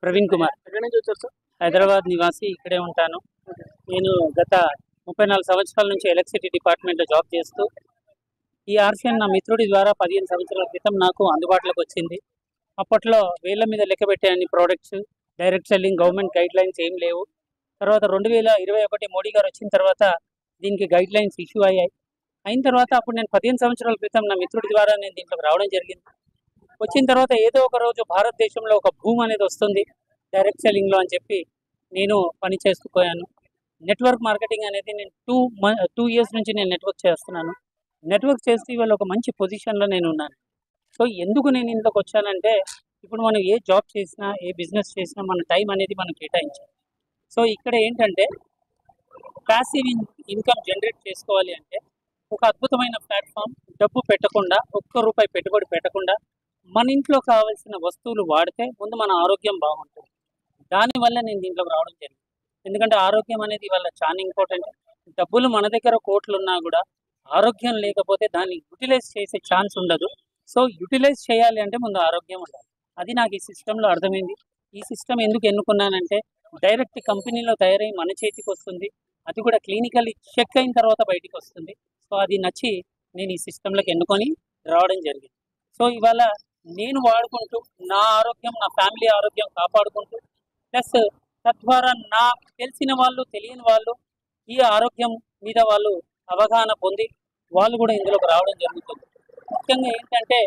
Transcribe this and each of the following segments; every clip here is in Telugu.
ప్రవీణ్ కుమార్. ఎక్కడి నుంచి వచ్చారు సార్? హైదరాబాద్ నివాసి, ఇక్కడే ఉంటాను. నేను గత 34 సంవత్సరాల నుంచి ఎలక్ట్రిసిటీ డిపార్ట్మెంట్లో జాబ్ చేస్తూ ఈ ఆర్సిఎన్ నా మిత్రుడి ద్వారా 15 సంవత్సరాల క్రితం నాకు అందుబాటులోకి వచ్చింది. అప్పట్లో వేళ్ల మీద లెక్క పెట్టే అన్ని products, direct selling, government guide lines ఏం లేవు. తర్వాత 2021 మోడీ గారు వచ్చిన తర్వాత దీనికి గైడ్ లైన్స్ ఇష్యూ అయిన తర్వాత అప్పుడు నేను 15 సంవత్సరాల క్రితం నా మిత్రుడి ద్వారా నేను దీంట్లోకి రావడం జరిగింది. వచ్చిన తర్వాత ఏదో ఒక రోజు భారతదేశంలో ఒక భూమి అనేది వస్తుంది డైరెక్ట్ సెల్లింగ్లో అని చెప్పి నేను పని చేస్తుపోయాను. నెట్వర్క్ మార్కెటింగ్ అనేది నేను 2 ఇయర్స్ నుంచి నేను నెట్వర్క్ చేస్తున్నాను. నెట్వర్క్ చేస్తే ఇవాళ ఒక మంచి పొజిషన్లో నేను ఉన్నాను. సో ఎందుకు నేను ఇంట్లోకి వచ్చానంటే, ఇప్పుడు మనం ఏ జాబ్ చేసినా, ఏ బిజినెస్ చేసినా మన టైం అనేది మనం కేటాయించాలి. సో ఇక్కడ ఏంటంటే ప్యాసివ్ ఇన్కమ్ జనరేట్ చేసుకోవాలి అంటే ఒక అద్భుతమైన ప్లాట్ఫామ్, డబ్బు పెట్టకుండా, ₹1 పెట్టుబడి పెట్టకుండా మన ఇంట్లో కావాల్సిన వస్తువులు వాడితే ముందు మన ఆరోగ్యం బాగుంటుంది. దానివల్ల నేను దీంట్లోకి రావడం జరిగింది. ఎందుకంటే ఆరోగ్యం అనేది ఇవాళ చాలా ఇంపార్టెంట్. డబ్బులు మన దగ్గర కోట్లు ఉన్నా కూడా ఆరోగ్యం లేకపోతే దాన్ని యూటిలైజ్ చేసే ఛాన్స్ ఉండదు. సో యూటిలైజ్ చేయాలి అంటే ముందు ఆరోగ్యం ఉండాలి. అది నాకు ఈ సిస్టంలో అర్థమైంది. ఈ సిస్టమ్ ఎందుకు ఎన్నుకున్నానంటే డైరెక్ట్ కంపెనీలో తయారై మన చేతికి వస్తుంది, అది కూడా క్లినికల్లీ చెక్ అయిన తర్వాత బయటికి వస్తుంది. సో అది నచ్చి నేను ఈ సిస్టంలోకి ఎన్నుకొని రావడం జరిగింది. సో ఇవాళ నేను వాడుకుంటూ నా ఆరోగ్యం, నా ఫ్యామిలీ ఆరోగ్యం కాపాడుకుంటూ, ప్లస్ తద్వారా నాకు తెలిసిన వాళ్ళు, తెలియని వాళ్ళు ఈ ఆరోగ్యం మీద వాళ్ళు అవగాహన పొంది వాళ్ళు కూడా ఇందులోకి రావడం జరుగుతుంది. ముఖ్యంగా ఏంటంటే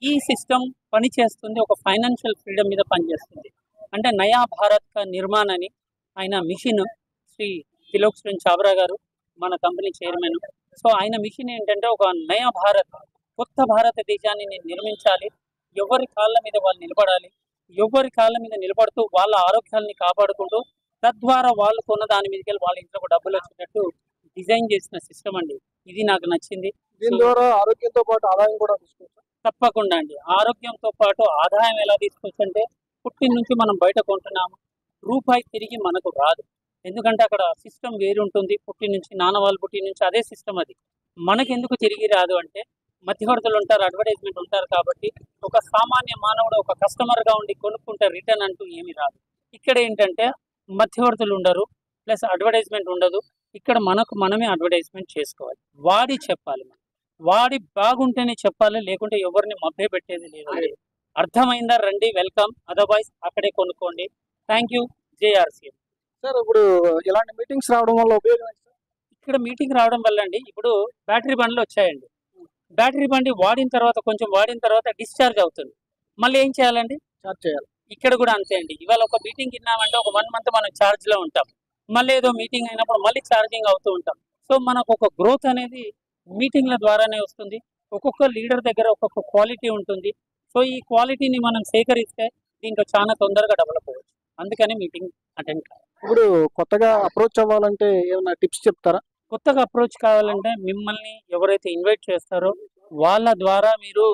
ఈ సిస్టమ్ పనిచేస్తుంది ఒక ఫైనాన్షియల్ ఫ్రీడమ్ మీద పనిచేస్తుంది. అంటే నయా భారత్ కా నిర్మాణ్ అని ఆయన మిషన్, శ్రీ తిలోక్ చావ్రా గారు మన కంపెనీ చైర్మన్. సో ఆయన మిషన్ ఏంటంటే ఒక నయా భారత్, కొత్త భారతదేశాన్ని నేను నిర్మించాలి. ఎవరి కాళ్ళ మీద వాళ్ళు నిలబడాలి, ఎవరి కాళ్ళ మీద నిలబడుతూ వాళ్ళ ఆరోగ్యాన్ని కాపాడుకుంటూ తద్వారా వాళ్ళు కొన్న దాని మీదకి వెళ్ళి వాళ్ళ ఇంట్లో డబ్బులు వచ్చేటట్టు డిజైన్ చేసిన సిస్టమ్ అండి. ఇది నాకు నచ్చింది. దీని ద్వారా ఆరోగ్యంతో పాటు ఆదాయం కూడా తీసుకోవచ్చు. తప్పకుండా అండి. ఆరోగ్యంతో పాటు ఆదాయం ఎలా తీసుకోవచ్చు అంటే, పుట్టిన నుంచి మనం బయట కొంటున్నాము, రూపాయి తిరిగి మనకు రాదు. ఎందుకంటే అక్కడ సిస్టమ్ వేరు ఉంటుంది. పుట్టిన నుంచి, నాన్న వాళ్ళు పుట్టిన నుంచి అదే సిస్టమ్. అది మనకెందుకు తిరిగి రాదు అంటే మధ్యవర్తులు ఉంటారు, అడ్వర్టైజ్మెంట్ ఉంటారు. కాబట్టి ఒక సామాన్య మానవుడు ఒక కస్టమర్గా ఉండి కొనుక్కుంటే రిటర్న్ అంటూ ఏమీ రాదు. ఇక్కడ ఏంటంటే మధ్యవర్తులు ఉండరు, ప్లస్ అడ్వర్టైజ్మెంట్ ఉండదు. ఇక్కడ మనమే అడ్వర్టైజ్మెంట్ చేసుకోవాలి, వాడి చెప్పాలి. వాడి బాగుంటేనే చెప్పాలి, లేకుంటే ఎవరిని మభ్య పెట్టేది లేదు. అర్థమైందా? రండి, వెల్కమ్. అదర్వైజ్ అక్కడే కొనుక్కోండి. Thank you. జేఆర్సీ. సార్, ఇప్పుడు ఇలాంటి మీటింగ్స్ రావడం వల్ల ఉపయోగం ఏంటి సార్? ఇక్కడ మీటింగ్ రావడం వల్ల అండి, ఇప్పుడు బ్యాటరీ బండ్లు వచ్చాయండి. బ్యాటరీ బండి కొంచెం వాడిన తర్వాత డిశ్చార్జ్ అవుతుంది. మళ్ళీ ఏం చేయాలండి? చార్జ్ చేయాలి. ఇక్కడ కూడా అంతే అండి. ఇవాళ ఒక మీటింగ్ విన్నామంటే ఒక 1 మంత్ మనం ఛార్జ్లో ఉంటాం. మళ్ళీ ఏదో మీటింగ్ అయినప్పుడు మళ్ళీ ఛార్జింగ్ అవుతూ ఉంటాం. సో మనకు ఒక గ్రోత్ అనేది మీటింగ్ల ద్వారానే వస్తుంది. ఒక్కొక్క లీడర్ దగ్గర ఒక్కొక్క క్వాలిటీ ఉంటుంది. సో ఈ క్వాలిటీని మనం సేకరిస్తే దీంట్లో చాలా తొందరగా డెవలప్ అవ్వచ్చు. అందుకని మీటింగ్ అటెండ్ కావాలి. ఇప్పుడు కొత్తగా అప్రోచ్ అవ్వాలంటే ఏమైనా టిప్స్ చెప్తారా? కొత్తగా అప్రోచ్ కావాలంటే మిమ్మల్ని ఎవరైతే ఇన్వైట్ చేస్తారో వాళ్ళ ద్వారా మీరు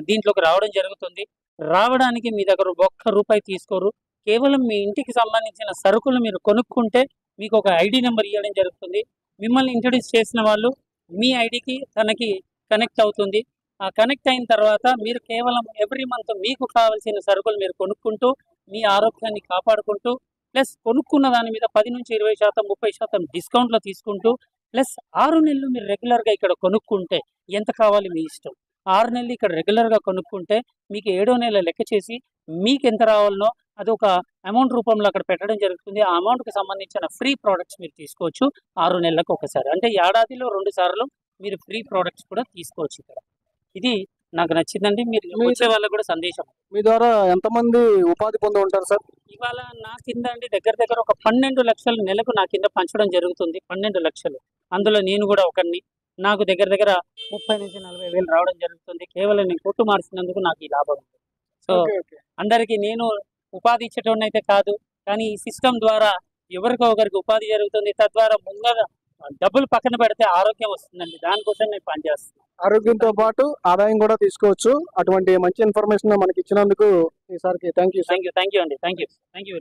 దీంట్లోకి రావడం జరుగుతుంది. రావడానికి మీ దగ్గర ₹1 తీసుకోరు. కేవలం మీ ఇంటికి సంబంధించిన సరుకులు మీరు కొనుక్కుంటే మీకు ఒక ఐడి నెంబర్ ఇవ్వడం జరుగుతుంది. మిమ్మల్ని ఇంట్రడ్యూస్ చేసిన వాళ్ళు మీ ఐడికి తనకి కనెక్ట్ అవుతుంది. ఆ కనెక్ట్ అయిన తర్వాత మీరు కేవలం ఎవ్రీ మంత్ మీకు కావాల్సిన సరుకులు మీరు కొనుక్కుంటూ మీ ఆరోగ్యాన్ని కాపాడుకుంటూ, ప్లస్ కొనుక్కున్న దాని మీద 10 నుంచి 20%, 30% డిస్కౌంట్లో తీసుకుంటూ, ప్లస్ 6 నెలలు మీరు రెగ్యులర్గా ఇక్కడ కొనుక్కుంటే ఎంత కావాలి మీ ఇష్టం. 6 నెలలు ఇక్కడ రెగ్యులర్గా కొనుక్కుంటే మీకు 7వ నెల లెక్క చేసి మీకు ఎంత రావాలనో అది ఒక అమౌంట్ రూపంలో అక్కడ పెట్టడం జరుగుతుంది. ఆ అమౌంట్కి సంబంధించిన ఫ్రీ ప్రోడక్ట్స్ మీరు తీసుకోవచ్చు 6 నెలలకు ఒకసారి. అంటే ఏడాదిలో 2 సార్లు మీరు ఫ్రీ ప్రోడక్ట్స్ కూడా తీసుకోవచ్చు ఇక్కడ. ఇది నాకు నచ్చిందండి. మీరు వచ్చే వాళ్ళకు కూడా సందేశం. మీ ద్వారా ఎంతమంది ఉపాధి పొంది ఉంటారు సార్? ఇవాళ నా కింద అండి దగ్గర ఒక 12 లక్షలు నెలకు నా కింద పంచడం జరుగుతుంది. 12 లక్షలు. అందులో నేను కూడా ఒకరిని. నాకు దగ్గర 30 నుంచి 40 వేలు రావడం జరుగుతుంది. కేవలం నేను కొట్టు మార్చినందుకు నాకు ఈ లాభం ఉంది. సో అందరికీ నేను ఉపాధి ఇచ్చేటోడిని అయితే కాదు, కానీ ఈ సిస్టమ్ ద్వారా ఎవరికో ఒకరికి ఉపాధి జరుగుతుంది. తద్వారా ముందర డబ్బులు పక్కన పెడితే ఆరోగ్యం వస్తుందండి. దానికోసం నేను పనిచేస్తున్నాను. ఆరోగ్యంతో పాటు ఆదాయం కూడా తీసుకోవచ్చు. అటువంటి మంచి ఇన్ఫర్మేషన్ మనకి ఇచ్చినందుకు ఈసారికి థ్యాంక్ యూ అండి. Thank you.